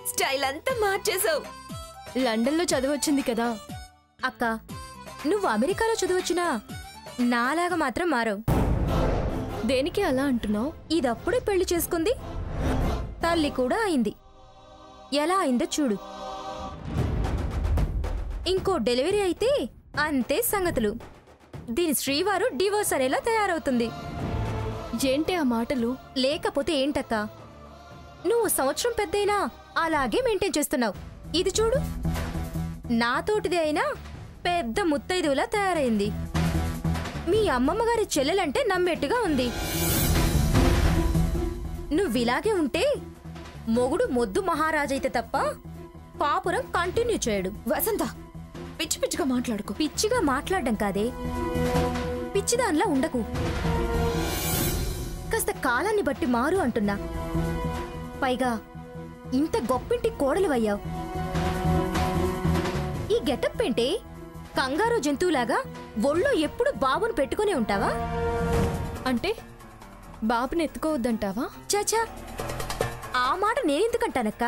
Style అంతా మార్చేసావు. లండన్లో చదివొచ్చింది కదా అక్క. నువ్వు అమెరికాలో చదివొచ్చినా నాలాగా మాత్రం మారవు. దేనికి అలా అంటున్నావు? ఇదప్పుడే పెళ్లి చేసుకుంది, తల్లి కూడా అయింది. ఎలా అయిందో చూడు. ఇంకో డెలివరీ అయితే అంతే సంగతులు. దీని శ్రీవారు డివోర్స్ అనేలా తయారవుతుంది. ఏంటి ఆ మాటలు? లేకపోతే ఏంటక్క, నువ్వు సంవత్సరం పెద్దయినా అలాగే మెయింటైన్ చేస్తున్నావు. ఇది చూడు, నాతోటిది అయినా పెద్ద ముత్తైదువులా తయారైంది. మీ అమ్మమ్మగారి చెల్లెలంటే నమ్మేట్టుగా ఉంది. నువ్విలాగే ఉంటే మొగుడు మొద్దు మహారాజైతే తప్ప కాపురం కంటిన్యూ చేయడు. వసంత, పిచ్చి పిచ్చిగా మాట్లాడుకో. పిచ్చిగా మాట్లాడడం కాదే, పిచ్చిదాన్లా ఉండకు. కాస్త కాలాన్ని బట్టి మారు అంటున్నా. పైగా ఇంత గొప్పింటి కోడలువయ్యావు. ఈ గెటప్ ఏంటే? కంగారు జంతువులాగా ఒళ్ళో ఎప్పుడు బాబును పెట్టుకునే ఉంటావా? అంటే బాబుని ఎత్తుకోవద్దంటావా? చాచా, ఆ మాట నేనెందుకంటానక్క?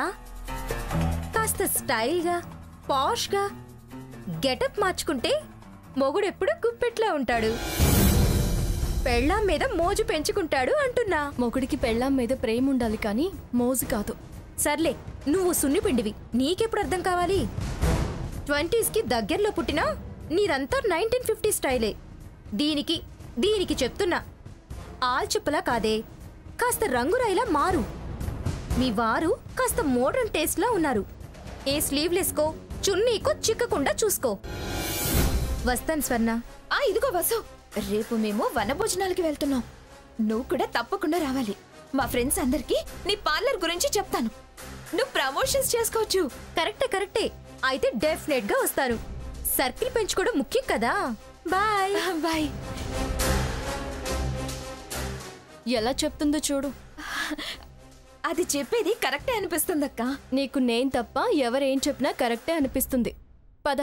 కాస్త స్టైల్గా పాష్గా గెటప్ మార్చుకుంటే మొగుడెప్పుడు గుప్పెట్లా ఉంటాడు. పెళ్ళాం మీద మోజు పెంచుకుంటాడు అంటున్నా. మొగుడికి పెళ్ళాం మీద ప్రేమ ఉండాలి కానీ మోజు కాదు. సర్లే, నువ్వు సున్నిపిండివి, నీకెప్పుడు అర్థం కావాలి? 20s కి దగ్గరలో పుట్టినా నీదంతా 1950 స్టైలే. దీనికి చెప్తున్నా, ఆల్చిప్పలా కాదే, కాస్త రంగురాయిలా మారు. మీ వారు కాస్త మోడర్న్ టేస్ట్లా ఉన్నారు. ఏ స్లీవ్లెస్కో చున్నీకో చిక్కకుండా చూసుకో. వస్తాను స్వర్ణ. ఇదిగో వసు, రేపు మేము వనభోజనాలకి వెళ్తున్నాం. నువ్వు కూడా తప్పకుండా రావాలి. మా ఫ్రెండ్స్ అందరికి నీ పార్లర్ గురించి చెప్తాను. నువ్వు ప్రమోషన్స్ చేసుకోవచ్చు. కరెక్టే. అయితే డెఫినెట్ గా వస్తాను. సర్కిల్ పెంచుకోవడం ముఖ్యం కదా. Bye bye. ఎలా చెప్తుందో చూడు. అది చెప్పేది కరెక్టే అనిపిస్తుందక్క. నీకు నేను తప్ప ఎవరేం చెప్పినా కరెక్టే అనిపిస్తుంది. పద.